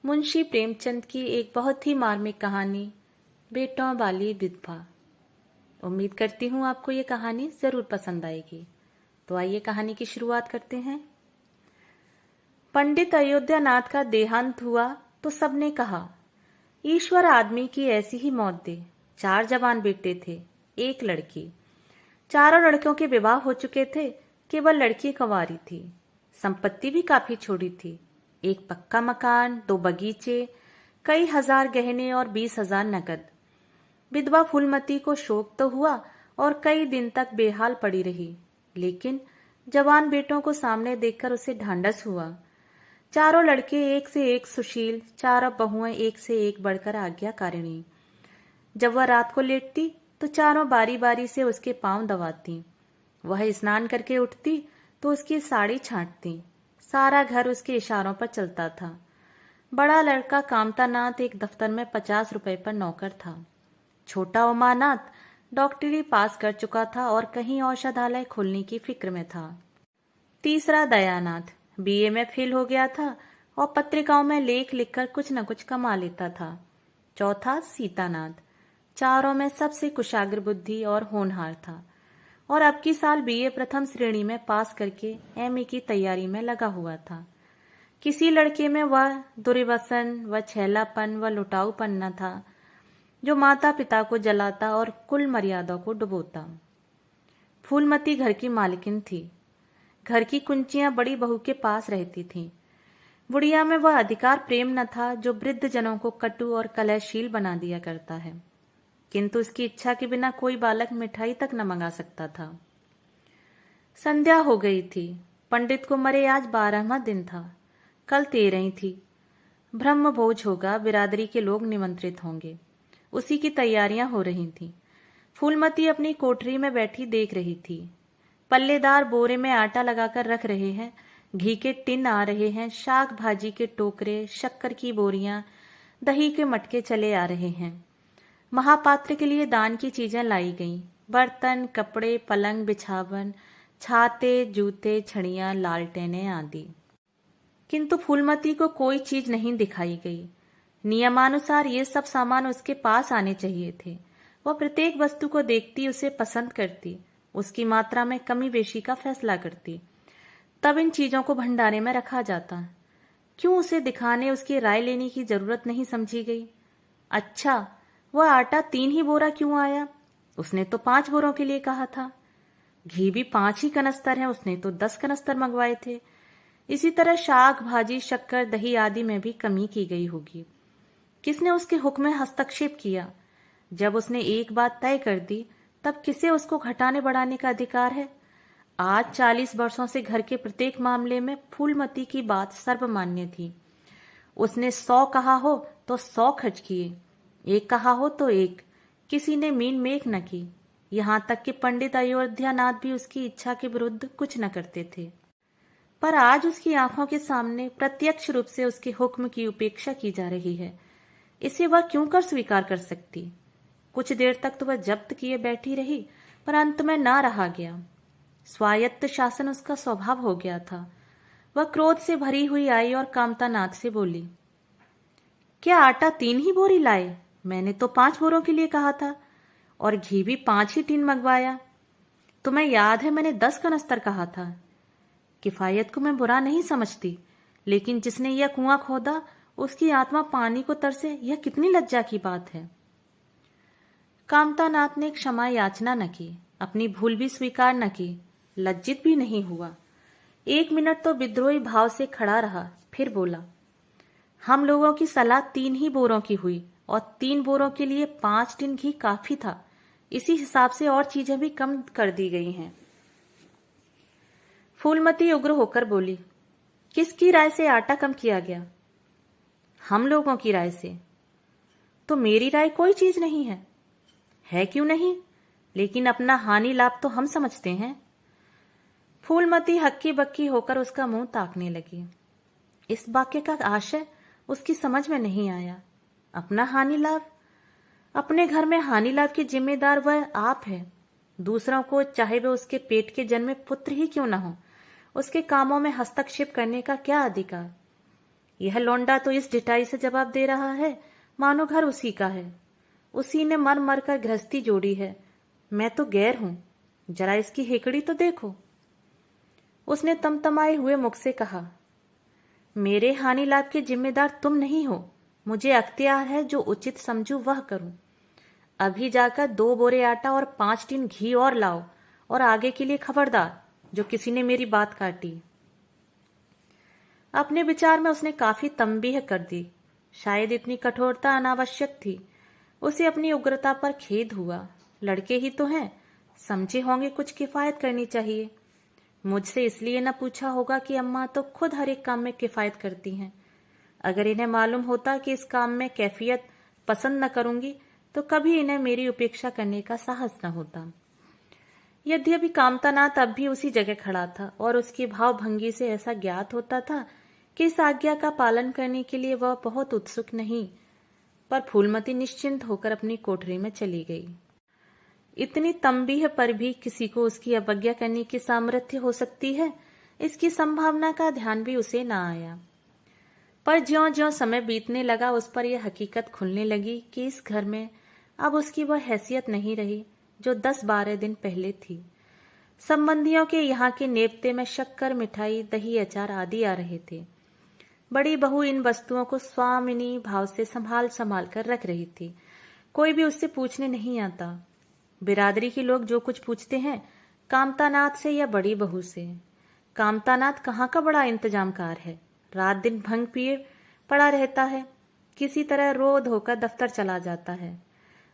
मुंशी प्रेमचंद की एक बहुत ही मार्मिक कहानी, बेटों वाली विधवा। उम्मीद करती हूँ आपको ये कहानी जरूर पसंद आएगी। तो आइए कहानी की शुरुआत करते हैं। पंडित अयोध्यानाथ का देहांत हुआ तो सबने कहा, ईश्वर आदमी की ऐसी ही मौत दे। 4 जवान बेटे थे, 1 लड़की। चारों लड़कियों के विवाह हो चुके थे, केवल लड़की कंवारी थी। संपत्ति भी काफी छोड़ी थी, 1 पक्का मकान, 2 बगीचे, कई हजार गहने और 20,000 नकद। विधवा फूलमती को शोक तो हुआ और कई दिन तक बेहाल पड़ी रही, लेकिन जवान बेटों को सामने देखकर उसे ढांढस हुआ। चारों लड़के एक से एक सुशील, चारों बहुएं एक से एक बढ़कर आज्ञाकारिणी। जब वह रात को लेटती तो चारों बारी बारी से उसके पांव दबाती। वह स्नान करके उठती तो उसकी साड़ी छांटती। सारा घर उसके इशारों पर चलता था। बड़ा लड़का कामतानाथ एक दफ्तर में 50 रुपए पर नौकर था। छोटा उमानाथ डॉक्टरी पास कर चुका था और कहीं औषधालय खोलने की फिक्र में था। तीसरा दयानाथ बीए में फेल हो गया था और पत्रिकाओं में लेख लिखकर कुछ न कुछ कमा लेता था। चौथा सीतानाथ चारों में सबसे कुशाग्र बुद्धि और होनहार था और अब की साल बीए प्रथम श्रेणी में पास करके एमए की तैयारी में लगा हुआ था। किसी लड़के में वह दुर्व्यसन व छैलापन व लुटाऊपन न था जो माता पिता को जलाता और कुल मर्यादा को डुबोता। फूलमती घर की मालकिन थी। घर की कुंचियां बड़ी बहू के पास रहती थीं। बुढ़िया में वह अधिकार प्रेम न था जो वृद्ध जनों को कटु और कलहशील बना दिया करता है, किंतु उसकी इच्छा के बिना कोई बालक मिठाई तक न मंगा सकता था। संध्या हो गई थी। पंडित को मरे आज 12वां दिन था। कल 13 थी। ब्रह्म भोज होगा, बिरादरी के लोग निमंत्रित होंगे। उसी की तैयारियां हो रही थीं। फूलमती अपनी कोठरी में बैठी देख रही थी। पल्लेदार बोरे में आटा लगाकर रख रहे हैं, घी के टिन आ रहे हैं, शाक भाजी के टोकरे, शक्कर की बोरियां, दही के मटके चले आ रहे हैं। महापात्र के लिए दान की चीजें लाई गईं, बर्तन, कपड़े, पलंग, बिछावन, छाते, जूते, छड़ियां, लालटेनें आदि। किंतु फूलमती को कोई चीज नहीं दिखाई गई। नियमानुसार ये सब सामान उसके पास आने चाहिए थे। वह प्रत्येक वस्तु को देखती, उसे पसंद करती, उसकी मात्रा में कमी बेशी का फैसला करती, तब इन चीजों को भंडारे में रखा जाता। क्यों उसे दिखाने, उसकी राय लेने की जरूरत नहीं समझी गई? अच्छा, वह आटा 3 ही बोरा क्यों आया? उसने तो 5 बोरों के लिए कहा था। घी भी 5 ही कनस्तर है, उसने तो 10 कनस्तर मंगवाए थे। इसी तरह शाक भाजी, शक्कर, दही आदि में भी कमी की गई होगी। किसने उसके हुक्म में हस्तक्षेप किया? जब उसने एक बात तय कर दी, तब किसे उसको घटाने बढ़ाने का अधिकार है? आज 40 वर्षों से घर के प्रत्येक मामले में फूलमती की बात सर्वमान्य थी। उसने 100 कहा हो तो 100 खर्च किए, 1 कहा हो तो 1। किसी ने मीन मेख न की। यहां तक कि पंडित अयोध्यानाथ भी उसकी इच्छा के विरुद्ध कुछ न करते थे। पर आज उसकी आंखों के सामने प्रत्यक्ष रूप से उसके हुक्म की उपेक्षा की जा रही है। इसे वह क्यों कर स्वीकार कर सकती? कुछ देर तक तो वह जब्त किए बैठी रही, पर अंत में ना रहा गया। स्वायत्त शासन उसका स्वभाव हो गया था। वह क्रोध से भरी हुई आई और कामतानाथ से बोली, क्या आटा 3 ही बोरी लाए? मैंने तो 5 बोरों के लिए कहा था और घी भी 5 ही टीन मंगवाया। तुम्हें याद है मैंने 10 कनस्तर कहा था। किफायत को मैं बुरा नहीं समझती, लेकिन जिसने यह कुआं खोदा उसकी आत्मा पानी को तरसे, यह कितनी लज्जा की बात है। कामतानाथ ने क्षमा याचना न की, अपनी भूल भी स्वीकार न की, लज्जित भी नहीं हुआ। 1 मिनट तो विद्रोही भाव से खड़ा रहा, फिर बोला, हम लोगों की सलाह 3 ही बोरों की हुई और 3 बोरों के लिए 5 टिन घी काफी था। इसी हिसाब से और चीजें भी कम कर दी गई हैं। फूलमती उग्र होकर बोली, किसकी राय से आटा कम किया गया? हम लोगों की राय से। तो मेरी राय कोई चीज नहीं है। है क्यों नहीं? लेकिन अपना हानि लाभ तो हम समझते हैं। फूलमती हक्की बक्की होकर उसका मुंह ताकने लगी। इस वाक्य का आशय उसकी समझ में नहीं आया। अपना हानि लाभ? अपने घर में हानि लाभ की जिम्मेदार वह आप है। दूसरों को, चाहे वे उसके पेट के जन्मे पुत्र ही क्यों न हो, उसके कामों में हस्तक्षेप करने का क्या अधिकार? यह लौंडा तो इस ढिठाई से जवाब दे रहा है मानो घर उसी का है। उसी ने मर मर कर गृहस्थी जोड़ी है, मैं तो गैर हूं। जरा इसकी हेकड़ी तो देखो। उसने तमतमाए हुए मुख से कहा, मेरे हानि लाभ के जिम्मेदार तुम नहीं हो। मुझे अख्तियार है, जो उचित समझू वह करूं। अभी जाकर 2 बोरे आटा और 5 टिन घी और लाओ, और आगे के लिए खबरदार जो किसी ने मेरी बात काटी। अपने विचार में उसने काफी तंबीह कर दी। शायद इतनी कठोरता अनावश्यक थी। उसे अपनी उग्रता पर खेद हुआ। लड़के ही तो हैं, समझे होंगे कुछ किफायत करनी चाहिए। मुझसे इसलिए न पूछा होगा कि अम्मा तो खुद हर एक काम में किफायत करती हैं। अगर इन्हें मालूम होता कि इस काम में कैफियत पसंद न करूंगी तो कभी इन्हें मेरी उपेक्षा करने का साहस न होता। यद्यपि कामतानाथ अब भी उसी जगह खड़ा था और उसकी भावभंगी से ऐसा ज्ञात होता था कि इस आज्ञा का पालन करने के लिए वह बहुत उत्सुक नहीं, पर फूलमती निश्चिंत होकर अपनी कोठरी में चली गई। इतनी तंबीह पर भी किसी को उसकी अवज्ञा करने की सामर्थ्य हो सकती है, इसकी संभावना का ध्यान भी उसे न आया। पर ज्यों-ज्यों समय बीतने लगा उस पर यह हकीकत खुलने लगी कि इस घर में अब उसकी वह हैसियत नहीं रही जो 10-12 दिन पहले थी। संबंधियों के यहाँ के नेवते में शक्कर, मिठाई, दही, अचार आदि आ रहे थे। बड़ी बहू इन वस्तुओं को स्वामिनी भाव से संभाल संभाल कर रख रही थी। कोई भी उससे पूछने नहीं आता। बिरादरी के लोग जो कुछ पूछते हैं कामतानाथ से या बड़ी बहू से। कामतानाथ कहाँ का बड़ा इंतजामकार है, रात दिन भंग पिए पड़ा रहता है, किसी तरह रो धोकर दफ्तर चला जाता है।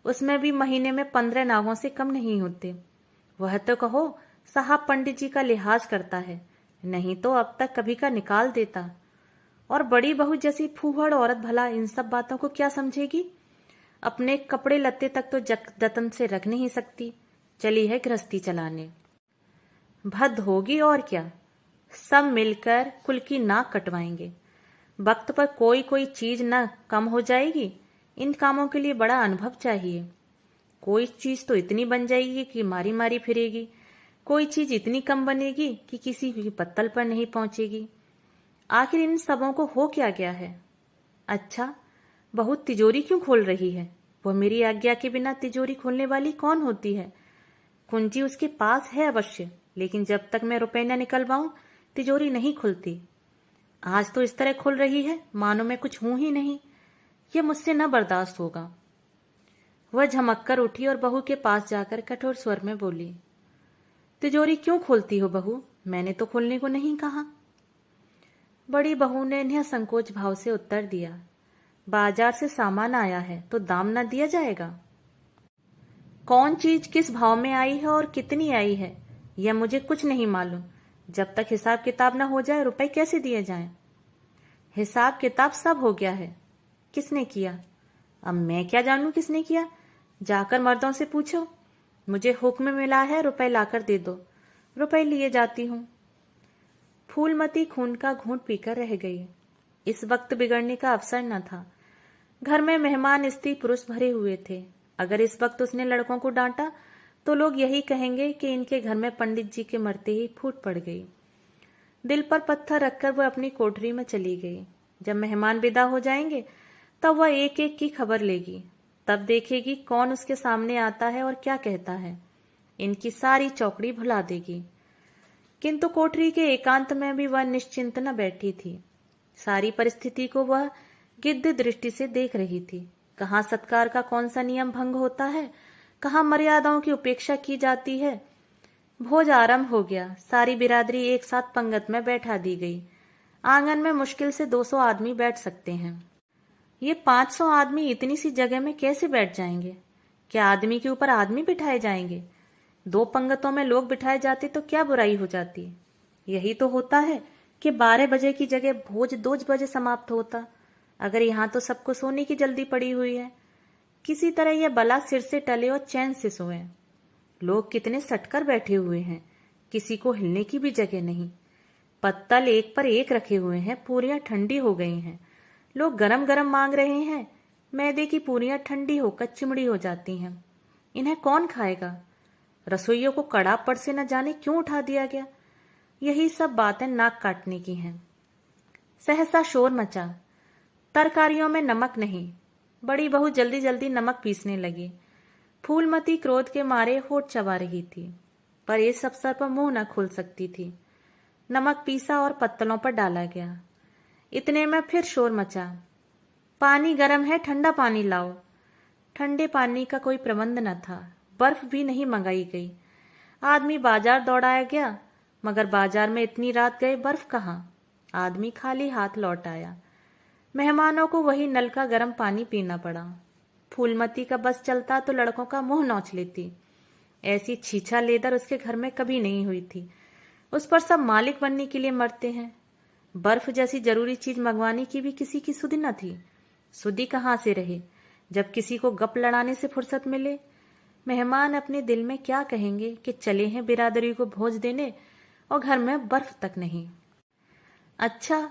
उसमें भी महीने में 15 नावों से कम नहीं होते। वह तो कहो साहब पंडित जी का लिहाज करता है, नहीं तो अब तक कभी का निकाल देता। और बड़ी बहू जैसी फूहड़ औरत भला इन सब बातों को क्या समझेगी। अपने कपड़े लत्ते तक तो जतन से रख नहीं सकती, चली है गृहस्थी चलाने। भद्द होगी और क्या, सब मिलकर कुल की नाक कटवाएंगे। वक्त पर कोई कोई चीज न कम हो जाएगी। इन कामों के लिए बड़ा अनुभव चाहिए। कोई चीज तो इतनी बन जाएगी कि मारी मारी फिरेगी, कोई चीज इतनी कम बनेगी कि किसी की पत्तल पर नहीं पहुंचेगी। आखिर इन सबों को हो क्या गया है। अच्छा, बहू तिजोरी क्यों खोल रही है? वह मेरी आज्ञा के बिना तिजोरी खोलने वाली कौन होती है? कुंजी उसके पास है अवश्य, लेकिन जब तक मैं रुपए न निकलवाऊं तिजोरी नहीं खुलती। आज तो इस तरह खुल रही है मानो मैं कुछ हूं ही नहीं। यह मुझसे न बर्दाश्त होगा। वह झमक कर उठी और बहू के पास जाकर कठोर स्वर में बोली, तिजोरी क्यों खोलती हो बहू? मैंने तो खोलने को नहीं कहा। बड़ी बहू ने इन्हें संकोच भाव से उत्तर दिया, बाजार से सामान आया है तो दाम न दिया जाएगा? कौन चीज किस भाव में आई है और कितनी आई है यह मुझे कुछ नहीं मालूम। जब तक हिसाब किताब न हो जाए रुपए कैसे दिए जाएं? हिसाब किताब सब हो गया है। किसने किया? अब मैं क्या जानूं किसने किया? जाकर मर्दों से पूछो। मुझे हुक्म मिला है रुपए लाकर दे दो, रुपए लिए जाती हूं। फूलमती खून का घूंट पीकर रह गई। इस वक्त बिगड़ने का अवसर न था। घर में मेहमान स्त्री पुरुष भरे हुए थे। अगर इस वक्त उसने लड़कों को डांटा तो लोग यही कहेंगे कि इनके घर में पंडित जी के मरते ही फूट पड़ गई। दिल पर पत्थर रखकर वह अपनी कोठरी में चली गई। जब मेहमान विदा हो जाएंगे तब वह एक एक की खबर लेगी। तब देखेगी कौन उसके सामने आता है और क्या कहता है। इनकी सारी चौकड़ी भुला देगी। किंतु कोठरी के एकांत में भी वह निश्चिंत न बैठी थी। सारी परिस्थिति को वह गिद्ध दृष्टि से देख रही थी। कहाँ सत्कार का कौन सा नियम भंग होता है, कहाँ मर्यादाओं की उपेक्षा की जाती है। भोज आरंभ हो गया। सारी बिरादरी एक साथ पंगत में बैठा दी गई। आंगन में मुश्किल से 200 आदमी बैठ सकते हैं। ये 500 आदमी इतनी सी जगह में कैसे बैठ जाएंगे? क्या आदमी के ऊपर आदमी बिठाए जाएंगे? 2 पंगतों में लोग बिठाए जाते तो क्या बुराई हो जाती? यही तो होता है कि 12 बजे की जगह भोज 2 बजे समाप्त होता। अगर यहाँ तो सबको सोने की जल्दी पड़ी हुई है। किसी तरह यह बला सिर से टले और चैन से सोए। लोग कितने सटकर बैठे हुए हैं, किसी को हिलने की भी जगह नहीं। पत्तल एक पर एक रखे हुए हैं, पूरियां ठंडी हो गई हैं। लोग गरम गरम मांग रहे हैं। मैदे की पूरियां ठंडी होकर चिमड़ी हो जाती हैं। इन्हें कौन खाएगा? रसोइयों को कड़ा पड़ से न जाने क्यों उठा दिया गया। यही सब बातें नाक काटने की हैं। सहसा शोर मचा। तरकारियों में नमक नहीं। बड़ी बहू जल्दी जल्दी नमक पीसने लगी। फूलमती क्रोध के मारे होठ चबा रही थी, पर इस अवसर पर मुंह न खोल सकती थी। नमक पीसा और पत्तलों पर डाला गया। इतने में फिर शोर मचा। पानी गर्म है, ठंडा पानी लाओ। ठंडे पानी का कोई प्रबंध न था। बर्फ भी नहीं मंगाई गई। आदमी बाजार दौड़ाया गया, मगर बाजार में इतनी रात गए बर्फ कहाँ। आदमी खाली हाथ लौट आया। मेहमानों को वही नल का गर्म पानी पीना पड़ा। फूलमती का बस चलता तो लड़कों का मुंह नोच लेती। ऐसी छीछा लेदर उसके घर में कभी नहीं हुई थी। उस पर सब मालिक बनने के लिए मरते हैं। बर्फ जैसी जरूरी चीज मंगवाने की भी किसी की सुधि न थी। सुधि कहाँ से रहे जब किसी को गप लड़ाने से फुर्सत मिले। मेहमान अपने दिल में क्या कहेंगे कि चले हैं बिरादरी को भोज देने और घर में बर्फ तक नहीं। अच्छा,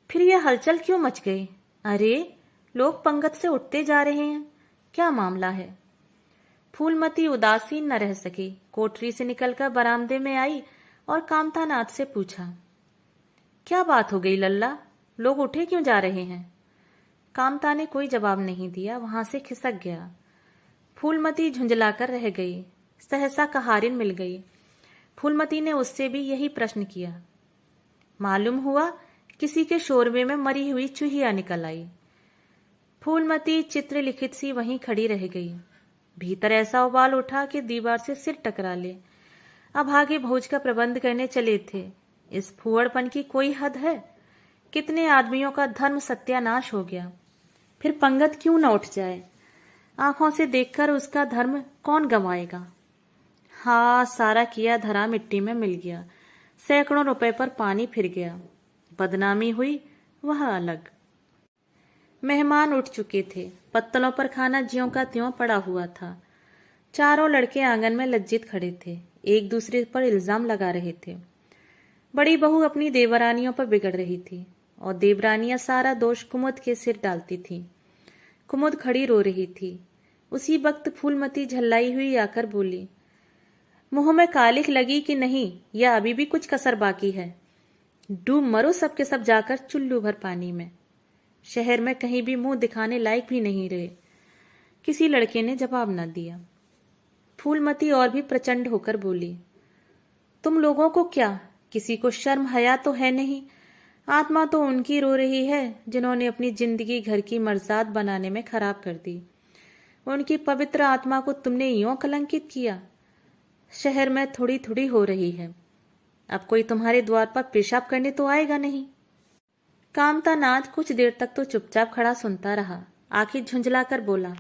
फिर यह हलचल क्यों मच गई? अरे, लोग पंगत से उठते जा रहे हैं, क्या मामला है? फूलमती उदासीन न रह सकी। कोठरी से निकलकर बरामदे में आई और कामतानाथ से पूछा, क्या बात हो गई लल्ला, लोग उठे क्यों जा रहे हैं? कामता ने कोई जवाब नहीं दिया, वहां से खिसक गया। फूलमती झुंझलाकर रह गई। सहसा कहारिन मिल गई। फूलमती ने उससे भी यही प्रश्न किया। मालूम हुआ किसी के शोरबे में मरी हुई चूहिया निकल आई। फूलमती चित्रलिखित सी वहीं खड़ी रह गई। भीतर ऐसा उबाल उठा कि दीवार से सिर टकरा ले। अब आगे भोज का प्रबंध करने चले थे। इस फुहड़पन की कोई हद है? कितने आदमियों का धर्म सत्यानाश हो गया। फिर पंगत क्यों न उठ जाए? आंखों से देखकर उसका धर्म कौन गंवाएगा? हाँ, सारा किया धरा मिट्टी में मिल गया। सैकड़ों रुपए पर पानी फिर गया। बदनामी हुई, वह अलग। मेहमान उठ चुके थे। पत्तलों पर खाना ज्यों का त्यों पड़ा हुआ था। चारों लड़के आंगन में लज्जित खड़े थे, एक दूसरे पर इल्जाम लगा रहे थे। बड़ी बहू अपनी देवरानियों पर बिगड़ रही थी और देवरानियां सारा दोष कुमुद के सिर डालती थी। कुमुद खड़ी रो रही थी। उसी वक्त फूलमती झल्लाई हुई आकर बोली, मुंह में कालिख लगी कि नहीं, या अभी भी कुछ कसर बाकी है? डूब मरो सबके सब जाकर चुल्लू भर पानी में। शहर में कहीं भी मुंह दिखाने लायक भी नहीं रहे। किसी लड़के ने जवाब न दिया। फूलमती और भी प्रचंड होकर बोली, तुम लोगों को क्या, किसी को शर्म हया तो है नहीं? आत्मा तो उनकी रो रही है जिन्होंने अपनी जिंदगी घर की मर्जाद बनाने में खराब कर दी। उनकी पवित्र आत्मा को तुमने यूं कलंकित किया। शहर में थोड़ी थोड़ी हो रही है। अब कोई तुम्हारे द्वार पर पेशाब करने तो आएगा नहीं। कामतानाथ कुछ देर तक तो चुपचाप खड़ा सुनता रहा। आखिर झुंझला कर बोला,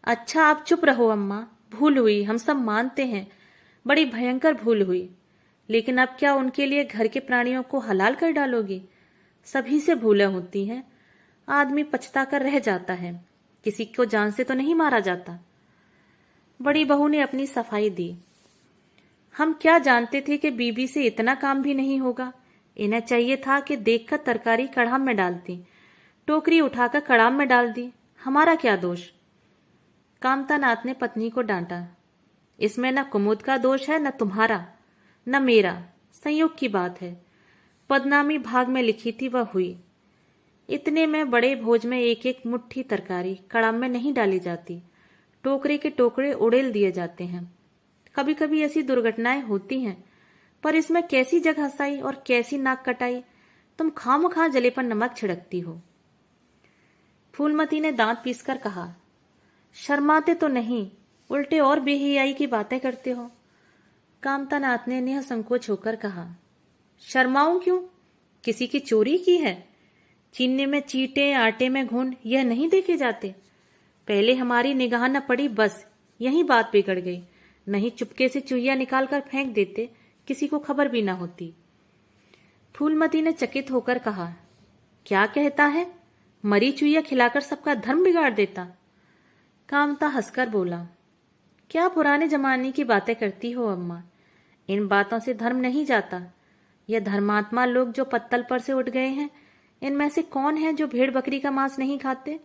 अच्छा आप चुप रहो अम्मा, भूल हुई, हम सब मानते हैं, बड़ी भयंकर भूल हुई। लेकिन अब क्या उनके लिए घर के प्राणियों को हलाल कर डालोगी? सभी से भूलें होती हैं। आदमी पछता कर रह जाता है, किसी को जान से तो नहीं मारा जाता। बड़ी बहू ने अपनी सफाई दी। हम क्या जानते थे कि बीबी से इतना काम भी नहीं होगा। इन्हें चाहिए था कि देखकर तरकारी कड़ाम में डालती, टोकरी उठाकर कड़ाम में डाल दी। हमारा क्या दोष? कामतानाथ ने पत्नी को डांटा, इसमें न कुमुद का दोष है, न तुम्हारा, न मेरा। संयोग की बात है। बदनामी भाग में लिखी थी वह हुई। इतने में बड़े भोज में एक एक मुट्ठी तरकारी कड़ाम में नहीं डाली जाती, टोकरे के टोकरे उड़ेल दिए जाते हैं। कभी कभी ऐसी दुर्घटनाएं होती हैं, पर इसमें कैसी जग हंसाई और कैसी नाक कटाई। तुम खामखा जले पर नमक छिड़कती हो। फूलमती ने दांत पीसकर कहा, शर्माते तो नहीं, उल्टे और बेहियाई की बातें करते हो। कामतानाथ ने निःसंकोच होकर कहा, शर्माऊं क्यों? किसी की चोरी की है? चीनी में चींटे, आटे में घुन, यह नहीं देखे जाते? पहले हमारी निगाह न पड़ी, बस यही बात बिगड़ गई। नहीं चुपके से चूहिया निकाल कर फेंक देते, किसी को खबर भी ना होती। फूलमती ने चकित होकर कहा, क्या कहता है? मरी चूहिया खिलाकर सबका धर्म बिगाड़ देता? कामता हंसकर बोला, क्या पुराने जमाने की बातें करती हो अम्मा? इन बातों से धर्म नहीं जाता। यह धर्मात्मा लोग जो पत्तल पर से उठ गए हैं, इनमें से कौन है जो भेड़ बकरी का मांस नहीं खाते?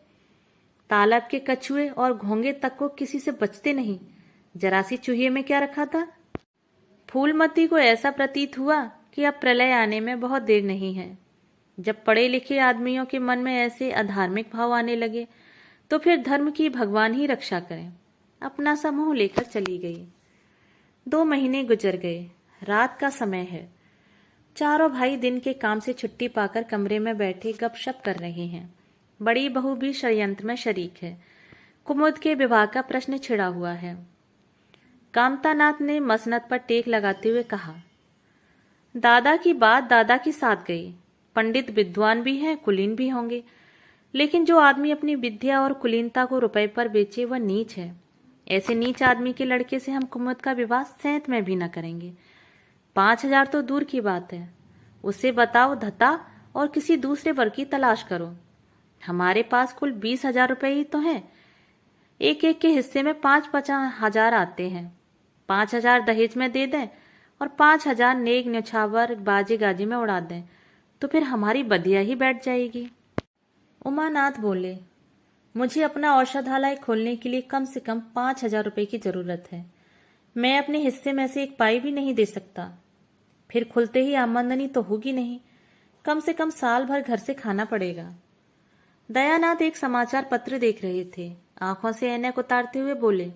तालाब के कछुए और घोंगे तक को किसी से बचते नहीं। जरा सी चूहिए में क्या रखा था? फूलमती को ऐसा प्रतीत हुआ कि अब प्रलय आने में बहुत देर नहीं है। जब पढ़े लिखे आदमियों के मन में ऐसे अधार्मिक भाव आने लगे तो फिर धर्म की भगवान ही रक्षा करें। अपना सा मुंह लेकर चली गई। 2 महीने गुजर गए। रात का समय है। चारों भाई दिन के काम से छुट्टी पाकर कमरे में बैठे गपशप कर रहे हैं। बड़ी बहू भी षड्यंत्र में शरीक है। कुमुद के विवाह का प्रश्न छिड़ा हुआ है। कामतानाथ ने मसनद पर टेक लगाते हुए कहा, दादा की बात दादा के साथ गई। पंडित विद्वान भी हैं, कुलीन भी होंगे, लेकिन जो आदमी अपनी विद्या और कुलीनता को रुपए पर बेचे वह नीच है। ऐसे नीच आदमी के लड़के से हम कुमुद का विवाह सेंत में भी न करेंगे। 5,000 तो दूर की बात है। उसे बताओ धता और किसी दूसरे वर्ग की तलाश करो। हमारे पास कुल 20,000 रुपये ही तो हैं। एक एक के हिस्से में 5,000 आते हैं। 5,000 दहेज में दे दें और 5,000 नेक न्यौछावर बाजे गाजी में उड़ा दें तो फिर हमारी बदिया ही बैठ जाएगी। उमानाथ बोले, मुझे अपना औषधालय खोलने के लिए कम से कम 5,000 रुपये की जरूरत है। मैं अपने हिस्से में से एक पाई भी नहीं दे सकता। फिर खुलते ही आमदनी तो होगी नहीं, कम से कम साल भर घर से खाना पड़ेगा। दयानाथ एक समाचार पत्र देख रहे थे। आंखों से ऐनक उतारते हुए बोले,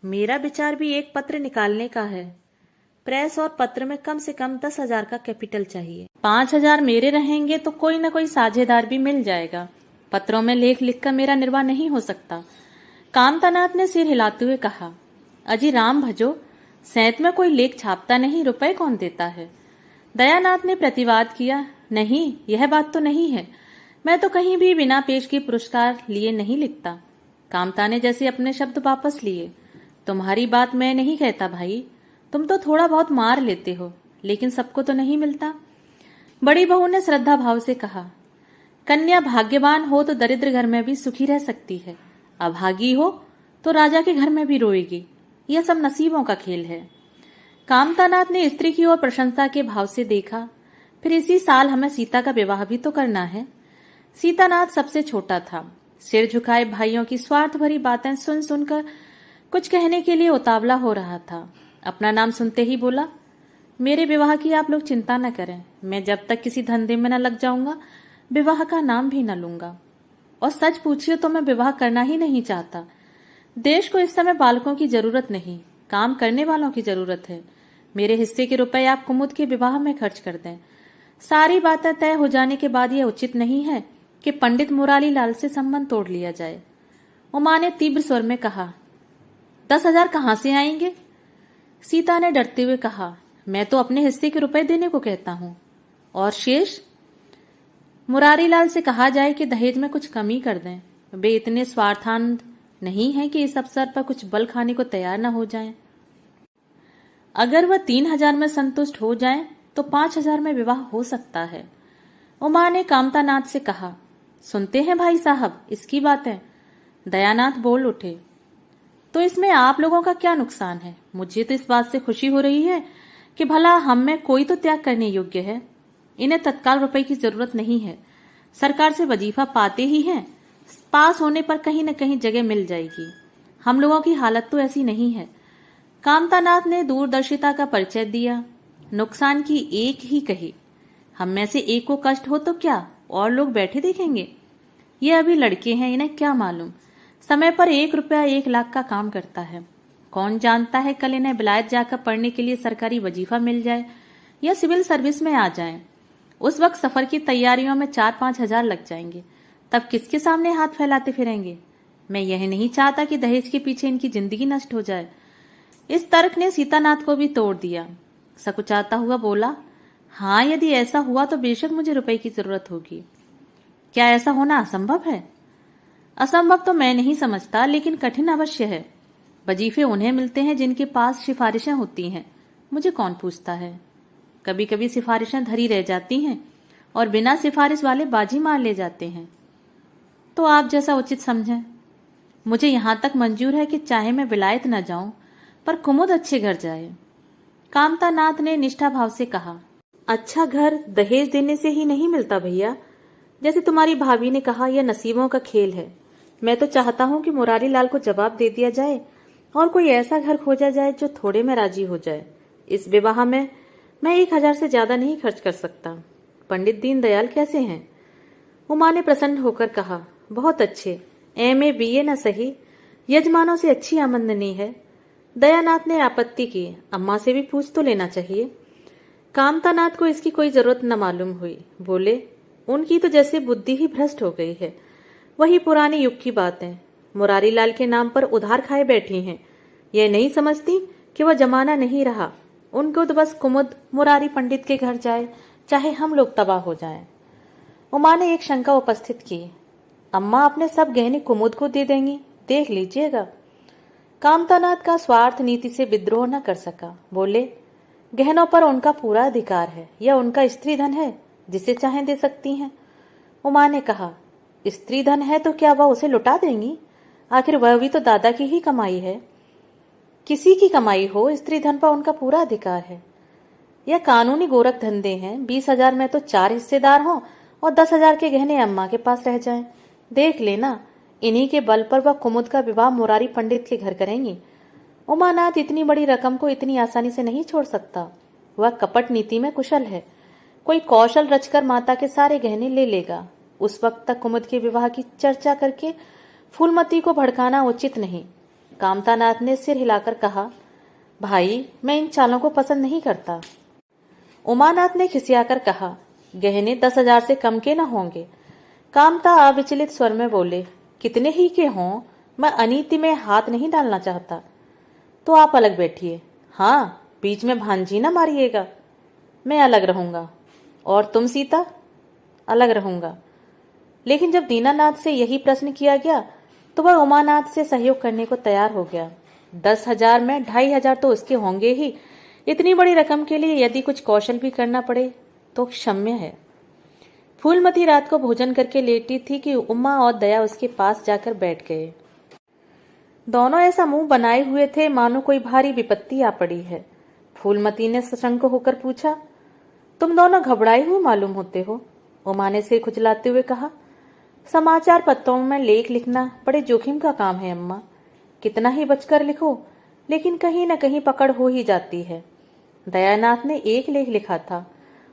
मेरा विचार भी एक पत्र निकालने का है। प्रेस और पत्र में कम से कम 10,000 का कैपिटल चाहिए। 5,000 मेरे रहेंगे तो कोई न कोई साझेदार भी मिल जाएगा। पत्रों में लेख लिखकर मेरा निर्वाह नहीं हो सकता। कामतानाथ ने सिर हिलाते हुए कहा, अजी राम भजो, सेंत में कोई लेख छापता नहीं, रुपए कौन देता है? दयानाथ ने प्रतिवाद किया, नहीं, यह बात तो नहीं है। मैं तो कहीं भी बिना पेश के पुरस्कार लिए नहीं लिखता। कामता ने जैसे अपने शब्द वापस लिए। तुम्हारी बात मैं नहीं कहता भाई, तुम तो थोड़ा बहुत मार लेते हो, लेकिन सबको तो नहीं मिलता। बड़ी बहू ने श्रद्धा भाव से कहा, कन्या भाग्यवान हो तो दरिद्र घर में भी सुखी रह सकती है, अभागी हो तो राजा के घर में भी रोएगी। यह सब नसीबों का खेल है। कामतानाथ ने स्त्री की ओर प्रशंसा के भाव से देखा। फिर इसी साल हमें सीता का विवाह भी तो करना है। सीतानाथ सबसे छोटा था। सिर झुकाए भाइयों की स्वार्थ भरी बातें सुन सुनकर कुछ कहने के लिए उतावला हो रहा था। अपना नाम सुनते ही बोला, मेरे विवाह की आप लोग चिंता न करें। मैं जब तक किसी धंधे में न लग जाऊंगा विवाह का नाम भी न लूंगा। और सच पूछिए तो मैं विवाह करना ही नहीं चाहता। देश को इस समय बालकों की जरूरत नहीं, काम करने वालों की जरूरत है। मेरे हिस्से के रुपए आप कुमुद के विवाह में खर्च कर दें। सारी बातें तय हो जाने के बाद यह उचित नहीं है कि पंडित मुरारी लाल से संबंध तोड़ लिया जाए। उमा ने तीव्र स्वर में कहा, 10,000 कहां से आएंगे? सीता ने डरते हुए कहा, मैं तो अपने हिस्से के रुपए देने को कहता हूं। और शेष? मुरारी लाल से कहा जाए कि दहेज में कुछ कमी कर दें। वे इतने स्वार्थान्ध नहीं है कि इस अवसर पर कुछ बल खाने को तैयार न हो जाएं। अगर वह 3,000 में संतुष्ट हो जाएं तो 5,000 में विवाह हो सकता है। उमा ने कामतानाथ से कहा, सुनते हैं भाई साहब, इसकी बात है। दयानाथ बोल उठे, तो इसमें आप लोगों का क्या नुकसान है? मुझे तो इस बात से खुशी हो रही है कि भला हम में कोई तो त्याग करने योग्य है। इन्हें तत्काल रुपए की जरूरत नहीं है। सरकार से वजीफा पाते ही हैं, पास होने पर कहीं न कहीं जगह मिल जाएगी। हम लोगों की हालत तो ऐसी नहीं है। कामतानाथ ने दूरदर्शिता का परिचय दिया। नुकसान की एक ही कही, हम में से एक को कष्ट हो तो क्या, और लोग बैठे देखेंगे? ये अभी लड़के हैं, इन्हें क्या मालूम। समय पर 1 रुपया 1 लाख का काम करता है। कौन जानता है कल इन्हें विलायत जाकर पढ़ने के लिए सरकारी वजीफा मिल जाए या सिविल सर्विस में आ जाएं। उस वक्त सफर की तैयारियों में 4-5 हजार लग जाएंगे। तब किसके सामने हाथ फैलाते फिरेंगे? मैं यह नहीं चाहता कि दहेज के पीछे इनकी जिंदगी नष्ट हो जाए। इस तर्क ने सीतानाथ को भी तोड़ दिया। सकुचाता हुआ बोला, हाँ, यदि ऐसा हुआ तो बेशक मुझे रुपए की जरूरत होगी। क्या ऐसा होना असंभव है? असंभव तो मैं नहीं समझता, लेकिन कठिन अवश्य है। वजीफे उन्हें मिलते हैं जिनके पास सिफारिशें होती हैं। मुझे कौन पूछता है? कभी कभी सिफारिशें धरी रह जाती हैं और बिना सिफारिश वाले बाजी मार ले जाते हैं। तो आप जैसा उचित समझें। मुझे यहां तक मंजूर है कि चाहे मैं विलायत न जाऊं, पर कुमुद अच्छे घर जाए। कामतानाथ ने निष्ठा भाव से कहा, अच्छा घर दहेज देने से ही नहीं मिलता भैया। जैसे तुम्हारी भाभी ने कहा, यह नसीबों का खेल है। मैं तो चाहता हूं कि मुरारी लाल को जवाब दे दिया जाए और कोई ऐसा घर खोजा जाए जो थोड़े में राजी हो जाए। इस विवाह में मैं 1,000 से ज्यादा नहीं खर्च कर सकता। पंडित दीनदयाल कैसे हैं? उमा ने प्रसन्न होकर कहा, बहुत अच्छे, एमए बीए न सही, यजमानों से अच्छी आमदनी है। दयानाथ ने आपत्ति की, अम्मा से भी पूछ तो लेना चाहिए। कामतानाथ को इसकी कोई जरूरत न मालूम हुई। बोले, उनकी तो जैसे बुद्धि ही भ्रष्ट हो गई है। वही पुराने युग की बात है। मुरारी लाल के नाम पर उधार खाए बैठी हैं। यह नहीं समझती कि वह जमाना नहीं रहा। उनको तो बस कुमुद मुरारी पंडित के घर जाए, चाहे हम लोग तबाह हो जाएं। उमा ने एक शंका उपस्थित की, अम्मा अपने सब गहने कुमुद को दे देंगी, देख लीजिएगा। कामतानाथ का स्वार्थ नीति से विद्रोह न कर सका। बोले, गहनों पर उनका पूरा अधिकार है, यह उनका स्त्री धन है, जिसे चाहें दे सकती हैं। उमा ने कहा, स्त्री धन है तो क्या वह उसे लुटा देंगी? आखिर वह भी तो दादा की ही कमाई है। किसी की कमाई हो, स्त्री धन पर उनका पूरा अधिकार है। यह कानूनी गोरख धंधे हैं। 20,000 में तो 4 हिस्सेदार हों और 10,000 के गहने अम्मा के पास रह जाएं। देख लेना, इन्हीं के बल पर वह कुमुद का विवाह मुरारी पंडित के घर करेंगी। उमानाथ इतनी बड़ी रकम को इतनी आसानी से नहीं छोड़ सकता। वह कपट नीति में कुशल है। कोई कौशल रचकर माता के सारे गहने ले लेगा। उस वक्त तक कुमुद के विवाह की चर्चा करके फूलमती को भड़काना उचित नहीं। कामतानाथ ने सिर हिलाकर कहा, भाई, मैं इन चालों को पसंद नहीं करता। उमानाथ ने खिसियाकर कहा, गहने 10,000 से कम के न होंगे। कामता अविचलित स्वर में बोले, कितने ही के हों, मैं अनीति में हाथ नहीं डालना चाहता। तो आप अलग बैठिए। हाँ, बीच में भांजी न मारिएगा। मैं अलग रहूंगा। और तुम सीता? अलग रहूंगा। लेकिन जब दीनानाथ से यही प्रश्न किया गया तो वह उमानाथ से सहयोग करने को तैयार हो गया। 10,000 में 2,500 तो उसके होंगे ही। इतनी बड़ी रकम के लिए यदि कुछ कौशल भी करना पड़े तो क्षम्य है। फूलमती रात को भोजन करके लेटी थी कि उमा और दया उसके पास जाकर बैठ गए। दोनों ऐसा मुंह बनाए हुए थे मानो कोई भारी विपत्ति आ पड़ी है। फूलमती ने सशंक होकर पूछा, तुम दोनों घबराए हुए मालूम होते हो। उमा ने सिर खुजलाते हुए कहा, समाचार पत्रों में लेख लिखना बड़े जोखिम का काम है अम्मा। कितना ही बचकर लिखो, लेकिन कहीं न कहीं पकड़ हो ही जाती है। दयानाथ ने एक लेख लिखा था,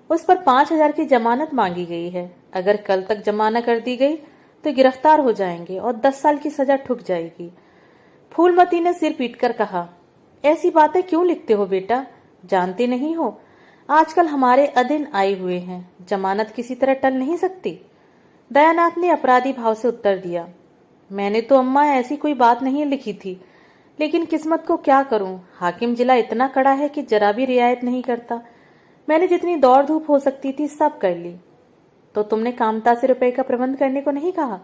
उस पर 5,000 की जमानत मांगी गई है। अगर कल तक जमा न कर दी गई तो गिरफ्तार हो जाएंगे और 10 साल की सजा ठुक जाएगी। फूलमती ने सिर पीटकर कहा, ऐसी बातें क्यों लिखते हो बेटा? जानते नहीं हो आजकल हमारे अधीन आए हुए हैं, जमानत किसी तरह टल नहीं सकती। दयानाथ ने अपराधी भाव से उत्तर दिया, मैंने तो अम्मा ऐसी कोई बात नहीं लिखी थी, लेकिन किस्मत को क्या करूं, हाकिम जिला इतना कड़ा है कि जरा भी रियायत नहीं करता। मैंने जितनी दौड़ धूप हो सकती थी सब कर ली। तो तुमने कामता से रुपए का प्रबंध करने को नहीं कहा?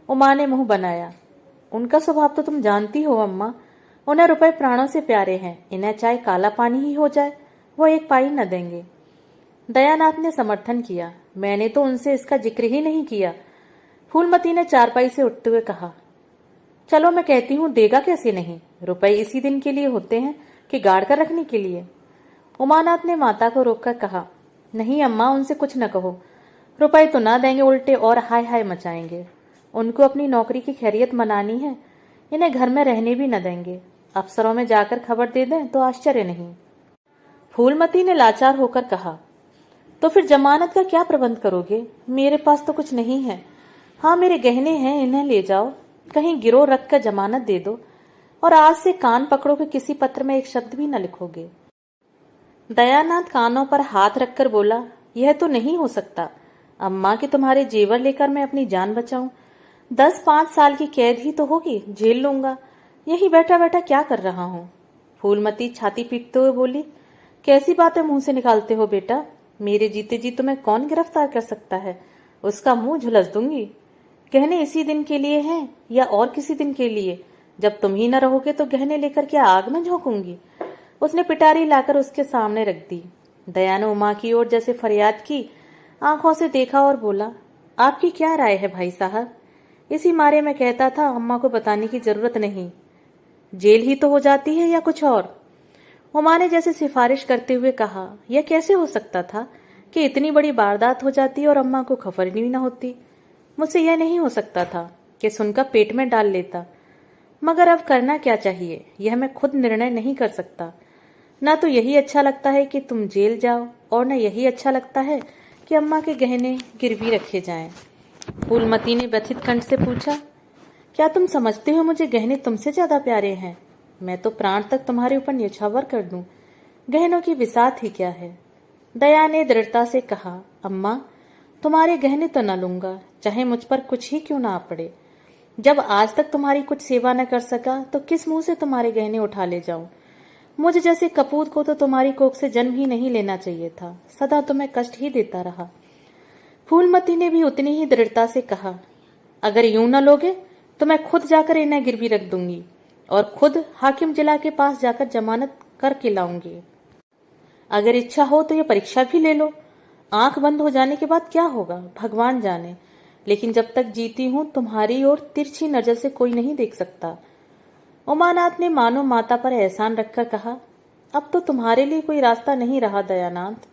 उमा ने मुंह बनाया। उनका स्वभाव तो तुम जानती हो अम्मा, उन्हें रुपए प्राणों से प्यारे हैं। इन्हें चाहे काला पानी ही हो जाए वो एक पाई न देंगे। दयानाथ ने समर्थन किया, मैंने तो उनसे इसका जिक्र ही नहीं किया। फूलमती ने चारपाई से उठते हुए कहा, चलो मैं कहती हूँ, देगा कैसे नहीं? रुपए इसी दिन के लिए होते हैं कि गाड़ कर रखने के लिए? उमानाथ ने माता को रोककर कहा, नहीं अम्मा, उनसे कुछ न कहो। रुपए तो ना देंगे, उल्टे और हाय हाय मचाएंगे। उनको अपनी नौकरी की खैरियत मनानी है, इन्हें घर में रहने भी न देंगे। अफसरों में जाकर खबर दे दें तो आश्चर्य नहीं। फूलमती ने लाचार होकर कहा, तो फिर जमानत का क्या प्रबंध करोगे? मेरे पास तो कुछ नहीं है। हाँ, मेरे गहने हैं, इन्हें ले जाओ, कहीं गिरोह रख कर जमानत दे दो, और आज से कान पकड़ो कि किसी पत्र में एक शब्द भी न लिखोगे। दयानाथ कानों पर हाथ रखकर बोला, यह तो नहीं हो सकता अम्मा कि तुम्हारे जेवर लेकर मैं अपनी जान बचाऊं। 10-5 साल की कैद ही तो होगी, झेल लूंगा। यही बैठा बैठा क्या कर रहा हूँ। फूलमती छाती पीटते हुए बोली, कैसी बातें मुंह से निकालते हो बेटा? मेरे जीते जी तुम्हें कौन गिरफ्तार कर सकता है? उसका मुंह झुलस दूंगी। गहने इसी दिन के लिए हैं या और किसी दिन के लिए? जब तुम ही न रहोगे तो गहने लेकर क्या आग में झोंकूंगी? उसने पिटारी लाकर उसके सामने रख दी। दया ने उमा की ओर जैसे फरियाद की, आंखों से देखा और बोला, आपकी क्या राय है भाई साहब? इसी मारे में कहता था अम्मा को बताने की जरूरत नहीं, जेल ही तो हो जाती है या कुछ और। उमा ने जैसे सिफारिश करते हुए कहा, यह कैसे हो सकता था कि इतनी बड़ी वारदात हो जाती और अम्मा को खबर भी न होती? मुझसे यह नहीं हो सकता था कि सुनकर पेट में डाल लेता। मगर अब करना क्या चाहिए यह मैं खुद निर्णय नहीं कर सकता। ना तो यही अच्छा लगता है कि तुम जेल जाओ, और न यही अच्छा लगता है कि अम्मा के गहने गिरवी रखे जाएं। फूलमती ने व्यथित कंठ से पूछा, क्या तुम समझते हो मुझे गहने तुमसे ज्यादा प्यारे हैं? मैं तो प्राण तक तुम्हारे ऊपर न्यौछावर कर दूं, गहनों की बिसात ही क्या है। दया ने दृढ़ता से कहा, अम्मा तुम्हारे गहने तो न लूंगा, चाहे मुझ पर कुछ ही क्यों ना पड़े। जब आज तक तुम्हारी कुछ सेवा न कर सका तो किस मुंह से तुम्हारे गहने उठा ले जाऊं। मुझ जैसे कपूत को तो तुम्हारी कोख से जन्म ही नहीं लेना चाहिए था, सदा तुम्हें कष्ट ही देता रहा। फूलमती ने भी उतनी ही दृढ़ता से कहा, अगर यूं न लोगे तो मैं खुद जाकर इन्हें गिरवी रख दूंगी और खुद हाकिम जिला के पास जाकर जमानत करके लाऊंगी। अगर इच्छा हो तो यह परीक्षा भी ले लो। आंख बंद हो जाने के बाद क्या होगा भगवान जाने, लेकिन जब तक जीती हूं तुम्हारी ओर तिरछी नजर से कोई नहीं देख सकता। उमानाथ ने मानो माता पर एहसान रखकर कहा, अब तो तुम्हारे लिए कोई रास्ता नहीं रहा दयानाथ,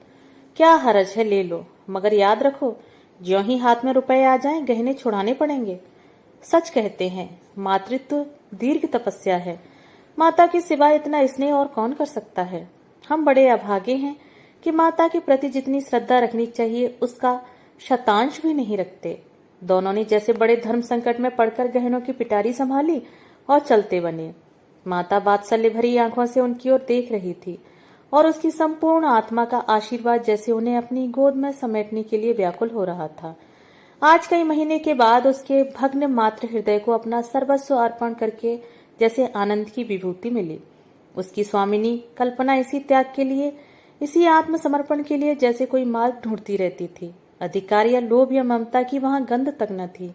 क्या हरज है ले लो, मगर याद रखो ज्यों ही हाथ में रुपए आ जाएं गहने छुड़ाने पड़ेंगे। सच कहते हैं मातृत्व दीर्घ तपस्या है, माता के सिवा इतना स्नेह और कौन कर सकता है। हम बड़े अभागे हैं कि माता के प्रति जितनी श्रद्धा रखनी चाहिए उसका शतांश भी नहीं रखते। दोनों ने जैसे बड़े धर्म संकट में पड़कर गहनों की पिटारी संभाली और चलते बने। माता वात्सल्य भरी आंखों से उनकी ओर देख रही थी और उसकी संपूर्ण आत्मा का आशीर्वाद जैसे उन्हें अपनी गोद में समेटने के लिए व्याकुल हो रहा था। आज कई महीने के बाद उसके भग्न मातृ हृदय को अपना सर्वस्व अर्पण करके जैसे आनंद की विभूति मिली। उसकी स्वामिनी कल्पना इसी त्याग के लिए, इसी आत्मसमर्पण के लिए जैसे कोई मार्ग ढूंढती रहती थी। अधिकार या लोभ या ममता की वहां गंध तक न थी।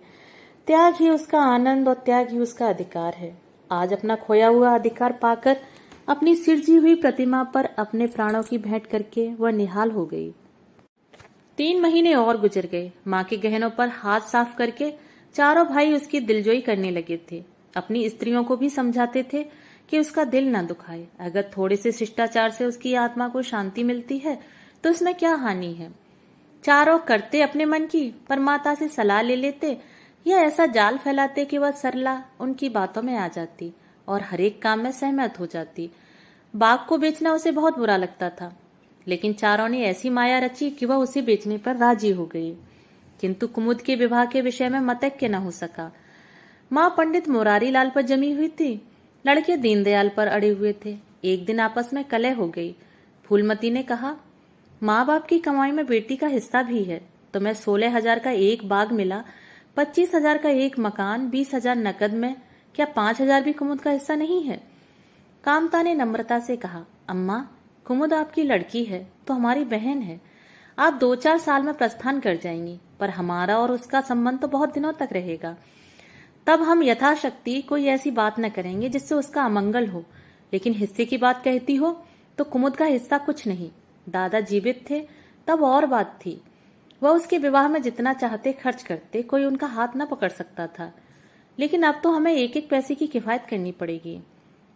त्याग ही उसका आनंद और त्याग ही उसका अधिकार है। आज अपना खोया हुआ अधिकार पाकर अपनी सिरजी हुई प्रतिमा पर अपने प्राणों की भेंट करके वह निहाल हो गई। 3 महीने और गुजर गए। माँ के गहनों पर हाथ साफ करके चारों भाई उसकी दिलजोई करने लगे थे। अपनी स्त्रियों को भी समझाते थे कि उसका दिल न दुखाए। अगर थोड़े से शिष्टाचार से उसकी आत्मा को शांति मिलती है तो इसमें क्या हानि है। चारों करते अपने मन की, पर माता से सलाह ले लेते या ऐसा जाल फैलाते कि वह सरला उनकी बातों में आ जाती और हर एक काम में सहमत हो जाती। बाग को बेचना उसे बहुत बुरा लगता था, लेकिन चारों ने ऐसी माया रची कि वह उसे बेचने पर राजी हो गई। किंतु कुमुद के विवाह के विषय में मतैक्य न हो सका। माँ पंडित मुरारी लाल पर जमी हुई थी, लड़के दीनदयाल पर अड़े हुए थे। एक दिन आपस में कलह हो गई। फूलमती ने कहा, माँ बाप की कमाई में बेटी का हिस्सा भी है। तुम्हें 16,000 का एक बाग मिला, 25,000 का एक मकान, 20,000 नकद में, क्या 5,000 भी कुमुद का हिस्सा नहीं है? कामता ने नम्रता से कहा, अम्मा कुमुद आपकी लड़की है तो हमारी बहन है। आप 2-4 साल में प्रस्थान कर जाएंगी, पर हमारा और उसका संबंध तो बहुत दिनों तक रहेगा। तब हम यथाशक्ति कोई ऐसी बात न करेंगे जिससे उसका अमंगल हो। लेकिन हिस्से की बात कहती हो तो कुमुद का हिस्सा कुछ नहीं। दादा जीवित थे तब और बात थी, वह उसके विवाह में जितना चाहते खर्च करते, कोई उनका हाथ न पकड़ सकता था। लेकिन अब तो हमें एक एक पैसे की किफायत करनी पड़ेगी।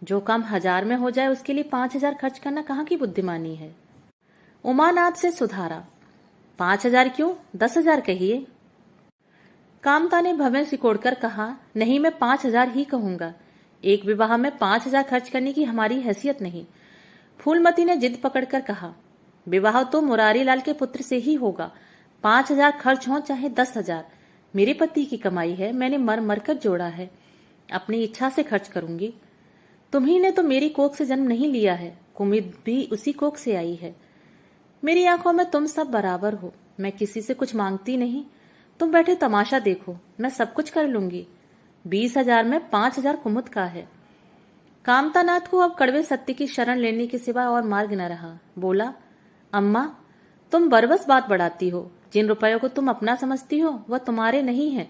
जो काम 1000 में हो जाए उसके लिए 5,000 खर्च करना कहाँ की बुद्धिमानी है। उमानाथ से सुधारा, 5,000 क्यों, 10,000 कहिए। कामता ने भवें सिकोड़कर कहा, नहीं मैं 5,000 ही कहूंगा। एक विवाह में 5,000 खर्च करने की हमारी हैसियत नहीं। फूलमती ने जिद पकड़कर कहा, विवाह तो मुरारी लाल के पुत्र से ही होगा। 5,000 खर्च हो चाहे 10,000, मेरे पति की कमाई है, मैंने मर मर कर जोड़ा है, अपनी इच्छा से खर्च करूंगी। तुम्ही ने तो मेरी कोख से जन्म नहीं लिया है, कुमुद भी उसी कोख से आई है। मेरी आंखों में तुम सब बराबर हो, मैं किसी से कुछ मांगती नहीं। तुम बैठे तमाशा देखो, मैं सब कुछ कर लूंगी। 20,000 में 5,000 कुमुद का है। कामतानाथ को अब कड़वे सत्य की शरण लेने के सिवा और मार्ग न रहा। बोला, अम्मा तुम बरबस बात बढ़ाती हो। जिन रुपयों को तुम अपना समझती हो वह तुम्हारे नहीं है।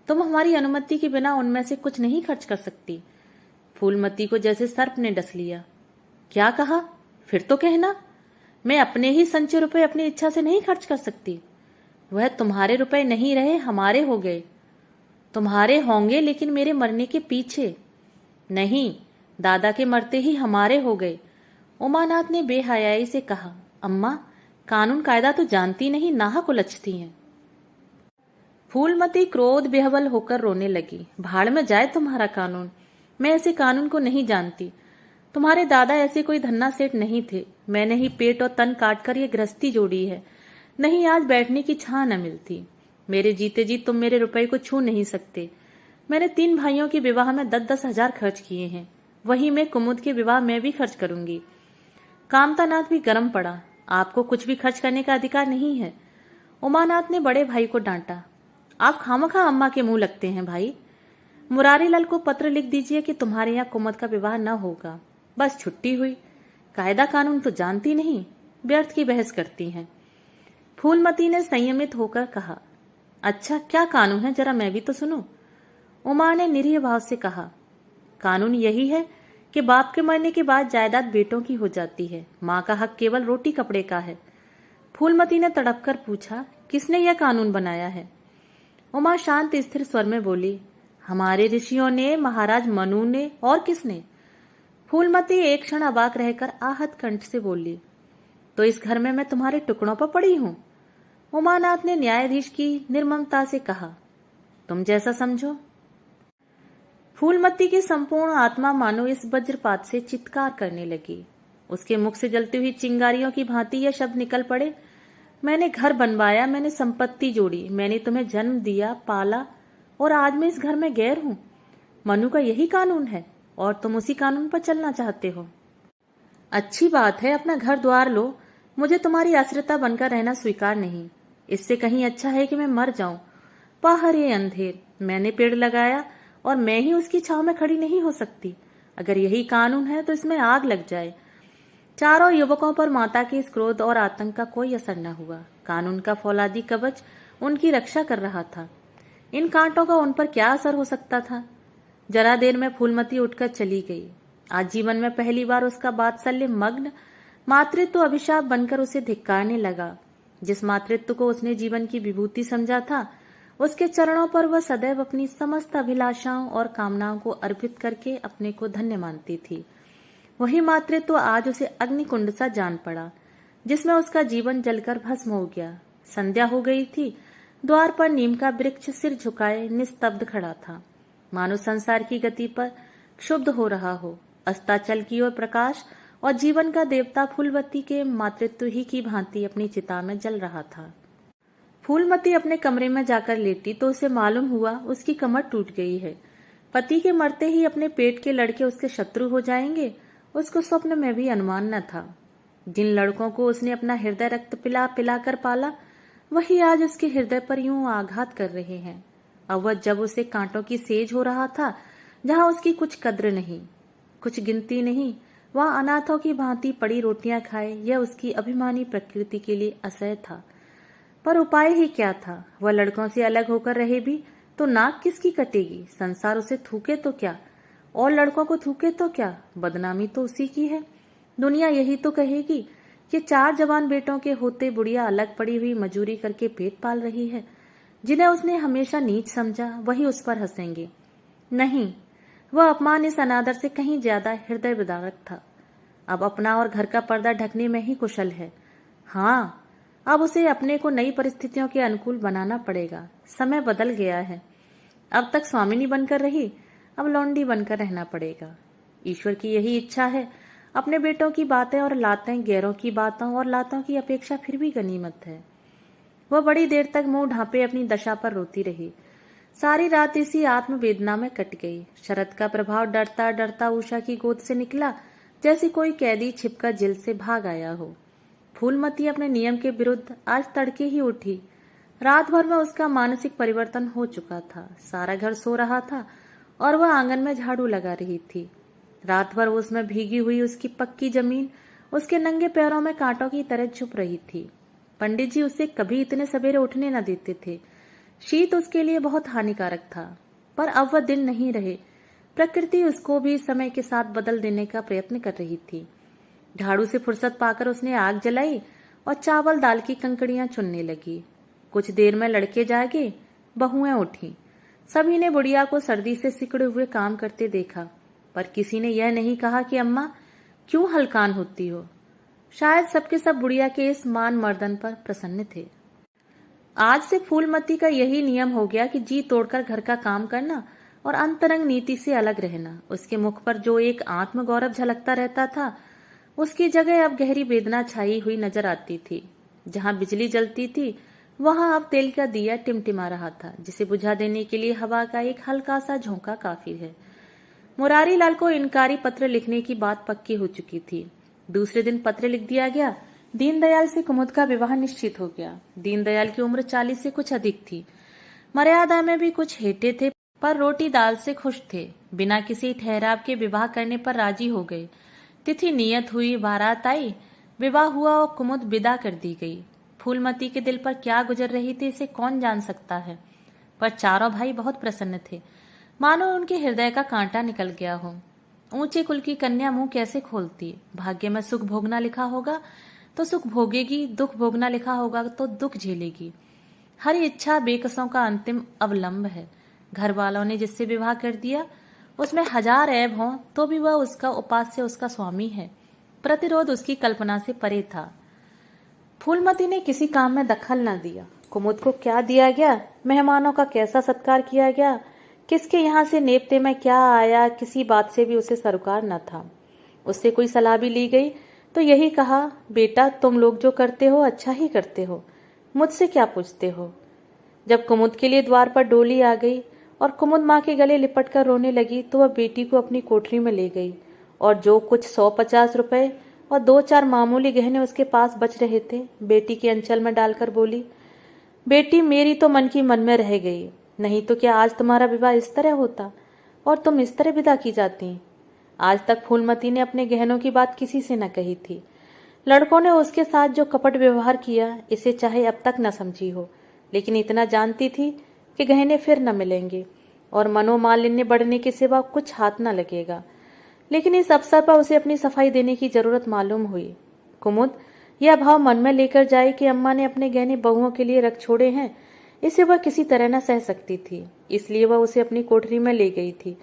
तुम हमारी अनुमति के बिना उनमें से कुछ नहीं खर्च कर सकती। फूलमती को जैसे सर्प ने डस लिया। क्या कहा? फिर तो कहना। मैं अपने ही संचय रुपए अपनी इच्छा से नहीं खर्च कर सकती। वह तुम्हारे रुपए नहीं रहे, हमारे हो गए। तुम्हारे होंगे लेकिन मेरे मरने के पीछे नहीं, दादा के मरते ही हमारे हो गए। उमानाथ ने बेहयाई से कहा, अम्मा कानून कायदा तो जानती नहीं, नाहक उलझती हैं। फूलमती क्रोध बेहवल होकर रोने लगी। भाड़ में जाए तुम्हारा कानून, मैं ऐसे कानून को नहीं जानती। तुम्हारे दादा ऐसे कोई धन्ना सेठ नहीं थे। मैंने ही पेट और तन काट कर ये गृहस्थी जोड़ी है। नहीं, आज बैठने की छां न मिलती। मेरे जीते जी तुम मेरे रुपए को छू नहीं सकते। मैंने 3 भाइयों के विवाह में 10-10 हजार खर्च किए हैं। वही मैं कुमुद के विवाह में भी खर्च करूंगी। कामतानाथ भी गर्म पड़ा। आपको कुछ भी खर्च करने का अधिकार नहीं है। उमानाथ ने बड़े भाई को डांटा। आप खामखा अम्मा के मुंह लगते हैं भाई। मुरारीलाल को पत्र लिख दीजिए कि तुम्हारे यहाँ कुमुद का विवाह न होगा। बस छुट्टी हुई। कायदा कानून तो जानती नहीं, व्यर्थ की बहस करती हैं। फूलमती ने संयमित होकर कहा, अच्छा क्या कानून है, जरा मैं भी तो सुनूं। उमा ने निरीह भाव से कहा, कानून यही है कि बाप के मरने के बाद जायदाद बेटों की हो जाती है। माँ का हक केवल रोटी कपड़े का है। फूलमती ने तड़प कर पूछा, किसने यह कानून बनाया है? उमा शांत स्थिर स्वर में बोली, हमारे ऋषियों ने, महाराज मनु ने, और किसने? फूलमती एक क्षण अबाक रहकर आहत कंठ से बोली, तो इस घर में मैं तुम्हारे टुकड़ों पर पड़ी हूं? उमानाथ ने न्यायाधीश की निर्ममता से कहा, तुम जैसा समझो। फूलमती की संपूर्ण आत्मा मानो इस वज्रपात से चित्कार करने लगी। उसके मुख से जलती हुई चिंगारियों की भांति यह शब्द निकल पड़े, मैंने घर बनवाया, मैंने संपत्ति जोड़ी, मैंने तुम्हें जन्म दिया, पाला, और आज मैं इस घर में गैर हूं। मनु का यही कानून है और तुम उसी कानून पर चलना चाहते हो। अच्छी बात है, अपना घर द्वार लो। मुझे तुम्हारी आश्रिता बनकर रहना स्वीकार नहीं। इससे कहीं अच्छा है कि मैं मर जाऊं। बाहर ये अंधेर, मैंने पेड़ लगाया और मैं ही उसकी छांव में खड़ी नहीं हो सकती। अगर यही कानून है तो इसमें आग लग जाए। चारों युवकों पर माता के इस क्रोध और आतंक का कोई असर न हुआ। कानून का फौलादी कवच उनकी रक्षा कर रहा था। इन कांटों का उन पर क्या असर हो सकता था? जरा देर में फूलमती उठकर चली गई। आज जीवन में पहली बार उसका वात्सल्य मग्न मातृत्व अभिशाप बनकर उसे धिक्कारने लगा। जिस मातृत्व को उसने जीवन की विभूति समझा था, उसके चरणों पर वह सदैव अपनी समस्त अभिलाषाओं और कामनाओं को अर्पित करके अपने को धन्य मानती थी। वही मातृत्व आज उसे अग्निकुंड सा जान पड़ा, जिसमें उसका जीवन जलकर भस्म हो गया। संध्या हो गई थी। द्वार पर नीम का वृक्ष सिर झुकाए निस्तब्ध खड़ा था, मानो संसार की गति पर क्षुब्ध हो रहा हो। अस्ताचल की ओर प्रकाश और जीवन का देवता फूलवती के मातृत्व ही की भांति अपनी चिता में जल रहा था। फूलमती अपने कमरे में जाकर लेटी तो उसे मालूम हुआ उसकी कमर टूट गई है। पति के मरते ही अपने पेट के लड़के उसके शत्रु हो जाएंगे, उसको स्वप्न में भी अनुमान न था। जिन लड़कों को उसने अपना हृदय रक्त पिला पिला कर पाला, वही आज उसके हृदय पर यूं आघात कर रहे हैं। अवध जब उसे कांटों की सेज हो रहा था, जहां उसकी कुछ कद्र नहीं, कुछ गिनती नहीं, वहां अनाथों की भांति पड़ी रोटियां खाए, यह उसकी अभिमानी प्रकृति के लिए असह्य था। पर उपाय ही क्या था? वह लड़कों से अलग होकर रहे भी तो नाक किसकी कटेगी? संसार उसे थूके तो क्या, और लड़कों को थूके तो क्या, बदनामी तो उसी की है। दुनिया यही तो कहेगी कि 4 जवान बेटों के होते बुढ़िया अलग पड़ी हुई मजूरी करके पेट पाल रही है। जिन्हें उसने हमेशा नीच समझा, वही उस पर हंसेंगे। नहीं, वह अपमान इस अनादर से कहीं ज्यादा हृदय विदारक था। अब अपना और घर का पर्दा ढकने में ही कुशल है। हाँ, अब उसे अपने को नई परिस्थितियों के अनुकूल बनाना पड़ेगा। समय बदल गया है। अब तक स्वामिनी बनकर रही, अब लौंडी बनकर रहना पड़ेगा। ईश्वर की यही इच्छा है। अपने बेटों की बातें और लातें गैरों की बातों और लातों की अपेक्षा फिर भी गनीमत है। वह बड़ी देर तक मुंह ढांपे अपनी दशा पर रोती रही। सारी रात इसी आत्मवेदना में कट गई। शरद का प्रभाव डरता डरता उषा की गोद से निकला, जैसे कोई कैदी छिपकर जेल से भाग आया हो। फूलमती अपने नियम के विरुद्ध आज तड़के ही उठी। रात भर में उसका मानसिक परिवर्तन हो चुका था। सारा घर सो रहा था और वह आंगन में झाड़ू लगा रही थी। रात भर उसमें भीगी हुई उसकी पक्की जमीन उसके नंगे पैरों में कांटों की तरह छुप रही थी। पंडित जी उसे कभी इतने सवेरे उठने न देते थे। शीत उसके लिए बहुत हानिकारक था। पर अब वह दिन नहीं रहे। प्रकृति उसको भी समय के साथ बदल देने का प्रयत्न कर रही थी। झाड़ू से फुर्सत पाकर उसने आग जलाई और चावल दाल की कंकड़ियां चुनने लगी। कुछ देर में लड़के जागे, बहुएं उठी। सभी ने बुढ़िया को सर्दी से सिकुड़े हुए काम करते देखा, पर किसी ने यह नहीं कहा कि अम्मा क्यों हलकान होती हो। शायद सबके सब बुढ़िया के इस मान मर्दन पर प्रसन्न थे। आज से फूलमती का यही नियम हो गया कि जी तोड़कर घर का काम करना और अंतरंग नीति से अलग रहना। उसके मुख पर जो एक आत्म गौरव झलकता रहता था, उसकी जगह अब गहरी वेदना छाई हुई नजर आती थी। जहां बिजली जलती थी वहां अब तेल का दिया टिमटिमा रहा था, जिसे बुझा देने के लिए हवा का एक हल्का सा झोंका काफी है। मुरारी लाल को इनकारी पत्र लिखने की बात पक्की हो चुकी थी। दूसरे दिन पत्र लिख दिया गया। दीनदयाल से कुमुद का विवाह निश्चित हो गया। दीनदयाल की उम्र 40 से कुछ अधिक थी। मर्यादा में भी कुछ हेटे थे, पर रोटी दाल से खुश थे। बिना किसी ठहराव के विवाह करने पर राजी हो गए। तिथि नियत हुई, बारात आई, विवाह हुआ और कुमुद विदा कर दी गई। फूलमती के दिल पर क्या गुजर रही थी इसे कौन जान सकता है, पर चारों भाई बहुत प्रसन्न थे, मानो उनके हृदय का कांटा निकल गया हो। ऊंचे कुल की कन्या मुंह कैसे खोलती। भाग्य में सुख भोगना लिखा होगा तो सुख भोगेगी, दुख भोगना लिखा होगा तो दुख झेलेगी। हर इच्छा बेकसों का अंतिम अवलंब है। घर वालों ने जिससे विवाह कर दिया उसमें हजार ऐब हों तो भी वह उसका उपास्य, उसका स्वामी है। प्रतिरोध उसकी कल्पना से परे था। फूलमती ने किसी काम में दखल न दिया। कुमुद को क्या दिया गया, मेहमानों का कैसा सत्कार किया गया, किसके यहाँ से नेपते में क्या आया, किसी बात से भी उसे सरोकार न था। उससे कोई सलाह भी ली गई तो यही कहा, बेटा तुम लोग जो करते हो अच्छा ही करते हो, मुझसे क्या पूछते हो। जब कुमुद के लिए द्वार पर डोली आ गई और कुमुद माँ के गले लिपट कर रोने लगी तो वह बेटी को अपनी कोठरी में ले गई और जो कुछ 150 रुपए और 2-4 मामूली गहने उसके पास बच रहे थे बेटी के अंचल में डालकर बोली, बेटी मेरी तो मन की मन में रह गई, नहीं तो क्या आज तुम्हारा विवाह इस तरह होता और तुम इस तरह विदा की जाती। आज तक फूलमती ने अपने गहनों की बात किसी से न कही थी। लड़कों ने उसके साथ जो कपट व्यवहार किया इसे चाहे अब तक न समझी हो, लेकिन इतना जानती थी कि गहने फिर न मिलेंगे और मनोमालिन्य बढ़ने के सिवा कुछ हाथ न लगेगा। लेकिन इस अवसर पर उसे अपनी सफाई देने की जरूरत मालूम हुई। कुमुद यह भाव मन में लेकर जाए कि अम्मा ने अपने गहने बहुओं के लिए रख छोड़े हैं, इसे वह किसी तरह न सह सकती थी, इसलिए वह उसे अपनी कोठरी में ले गई थी।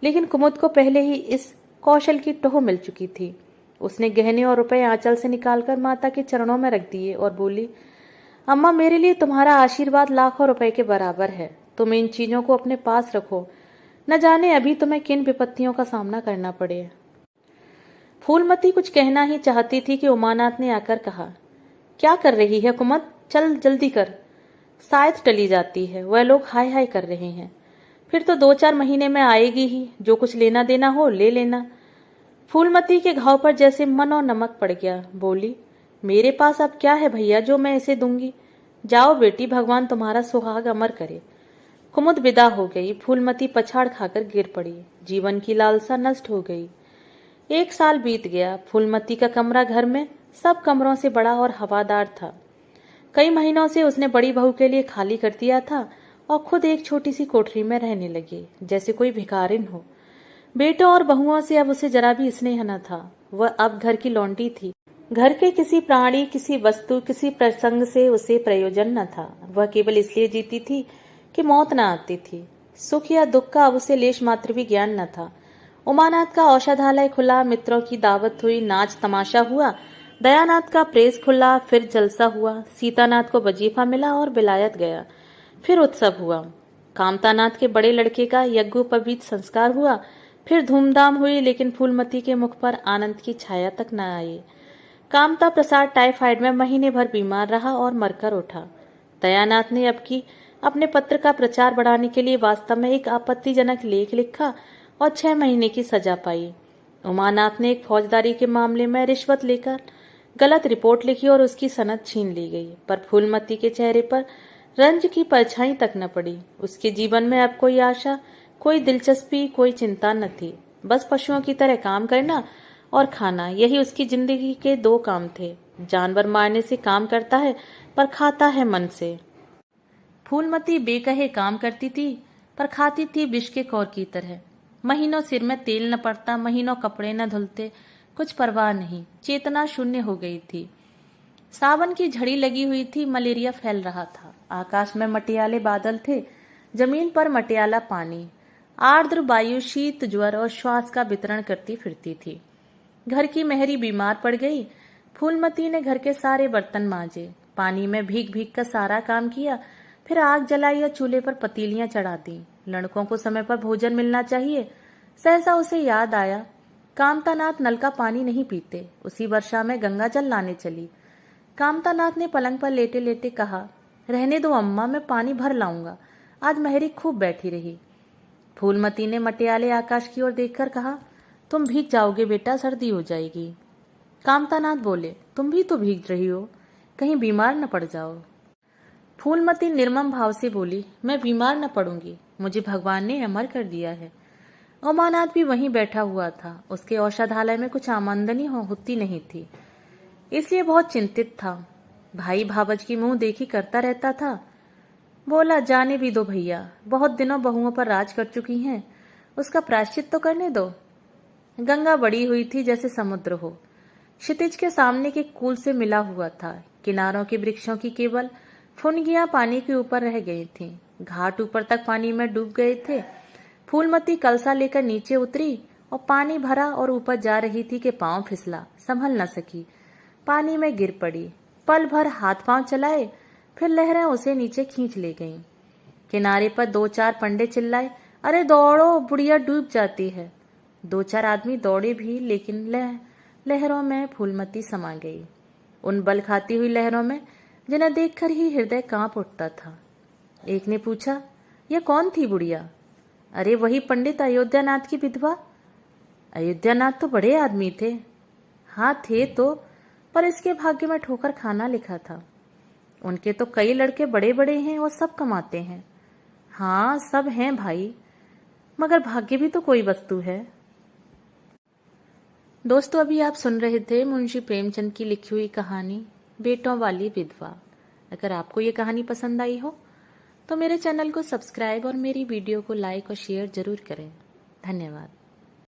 लेकिन कुमुद को पहले ही इस कौशल की टोह मिल चुकी थी। उसने गहने और रुपए आंचल से निकालकर माता के चरणों में रख दिए और बोली, अम्मा मेरे लिए तुम्हारा आशीर्वाद लाखों रुपए के बराबर है, तुम इन चीजों को अपने पास रखो, न जाने अभी तुम्हें किन विपत्तियों का सामना करना पड़े। फूलमती कुछ कहना ही चाहती थी कि उमानाथ ने आकर कहा, क्या कर रही है कुमुद, चल जल्दी कर, शायद टली जाती है, वह लोग हाय हाय कर रहे हैं, फिर तो 2-4 महीने में आएगी ही, जो कुछ लेना देना हो ले लेना। फूलमती के घाव पर जैसे मन और नमक पड़ गया। बोली, मेरे पास अब क्या है भैया जो मैं इसे दूंगी, जाओ बेटी, भगवान तुम्हारा सुहाग अमर करे। कुमुद विदा हो गई। फूलमती पछाड़ खाकर गिर पड़ी। जीवन की लालसा नष्ट हो गई। 1 साल बीत गया। फूलमती का कमरा घर में सब कमरों से बड़ा और हवादार था। कई महीनों से उसने बड़ी बहू के लिए खाली कर दिया था और खुद एक छोटी सी कोठरी में रहने लगी, जैसे कोई भिखारिन हो। बेटों और बहुओं से अब उसे जरा भी स्नेह न था। वह अब घर की लौंडी थी। घर के किसी प्राणी, किसी वस्तु, किसी प्रसंग से उसे प्रयोजन न था। वह केवल इसलिए जीती थी कि मौत न आती थी। सुख या दुख का अब उसे लेश मात्र भी ज्ञान न था। उमानाथ का औषधालय खुला, मित्रों की दावत हुई, नाच तमाशा हुआ। दयानाथ का प्रेस खुला, फिर जलसा हुआ। सीतानाथ को वजीफा मिला और विलायत गया, फिर उत्सव हुआ। कामतानाथ के बड़े लड़के का यज्ञोपवीत संस्कार हुआ, फिर धूमधाम हुई, लेकिन फूलमती के मुख पर आनंद की छाया तक न आई। कामता प्रसाद टाइफाइड में महीने भर बीमार रहा और मरकर उठा। दयानाथ ने अब की अपने पत्र का प्रचार बढ़ाने के लिए वास्तव में एक आपत्तिजनक लेख लिखा और 6 महीने की सजा पाई। उमानाथ ने एक फौजदारी के मामले में रिश्वत लेकर गलत रिपोर्ट लिखी और उसकी सनद छीन ली गई, पर फूलमती के चेहरे पर रंज की परछाई तक न पड़ी। उसके जीवन में अब कोई आशा, कोई दिलचस्पी, कोई चिंता न थी। बस पशुओं की तरह काम करना और खाना, यही उसकी जिंदगी के 2 काम थे। जानवर मारने से काम करता है पर खाता है मन से। फूलमती बेकहे काम करती थी पर खाती थी विष के कौर की तरह। महीनों सिर में तेल न पड़ता, महीनों कपड़े न धुलते, कुछ परवाह नहीं। चेतना शून्य हो गई थी। सावन की झड़ी लगी हुई थी। मलेरिया फैल रहा था। आकाश में मटियाले बादल थे, जमीन पर मटियाला पानी। आर्द्र वायु शीत, ज्वर और श्वास का वितरण करती फिरती थी। घर की मेहरी बीमार पड़ गई। फूलमती ने घर के सारे बर्तन मांजे, पानी में भीग भीग कर सारा काम किया, फिर आग जलाई और चूल्हे पर पतीलियां चढ़ा दी। लड़कों को समय पर भोजन मिलना चाहिए। सहसा उसे याद आया, कामतानाथ नल का पानी नहीं पीते। उसी वर्षा में गंगा जल लाने चली। कामतानाथ ने पलंग पर लेटे लेटे कहा, रहने दो अम्मा, मैं पानी भर लाऊंगा, आज मेहरी खूब बैठी रही। फूलमती ने मटियाले आकाश की ओर देखकर कहा, तुम भीग जाओगे बेटा, सर्दी हो जाएगी। कामतानाथ बोले, तुम भी तो भीग रही हो, कहीं बीमार न पड़ जाओ। फूलमती निर्मम भाव से बोली, मैं बीमार न पड़ूंगी, मुझे भगवान ने अमर कर दिया है। उमानाथ भी वहीं बैठा हुआ था। उसके औषधालय में कुछ आमदनी होती नहीं थी, इसलिए बहुत चिंतित था। भाई भावज की मुंह देखी करता रहता था। बोला, जाने भी दो भैया, बहुत दिनों बहुओं पर राज कर चुकी हैं, उसका प्रायश्चित तो करने दो। गंगा बड़ी हुई थी जैसे समुद्र हो, क्षितिज के सामने के कूल से मिला हुआ था। किनारों के वृक्षों की केवल फुनगियां पानी के ऊपर रह गई थीं। घाट ऊपर तक पानी में डूब गए थे। फूलमती कलसा लेकर नीचे उतरी और पानी भरा और ऊपर जा रही थी कि पांव फिसला, संभल न सकी, पानी में गिर पड़ी। पल भर हाथ पांव चलाए, फिर लहरें उसे नीचे खींच ले गईं। किनारे पर 2-4 पंडे चिल्लाए, अरे दौड़ो, बुढ़िया डूब जाती है। 2-4 आदमी दौड़े भी, लेकिन लहरों में फूलमती समा गई, उन बल खाती हुई लहरों में जिन्हें देखकर ही हृदय कांप उठता था। एक ने पूछा, यह कौन थी बुढ़िया? अरे वही पंडित अयोध्यानाथ की विधवा। अयोध्यानाथ तो बड़े आदमी थे। हाँ थे तो, पर इसके भाग्य में ठोकर खाना लिखा था। उनके तो कई लड़के बड़े बड़े हैं और सब कमाते हैं। हाँ सब हैं भाई, मगर भाग्य भी तो कोई वस्तु है। दोस्तों, अभी आप सुन रहे थे मुंशी प्रेमचंद की लिखी हुई कहानी बेटों वाली विधवा। अगर आपको ये कहानी पसंद आई हो तो मेरे चैनल को सब्सक्राइब और मेरी वीडियो को लाइक और शेयर जरूर करें। धन्यवाद।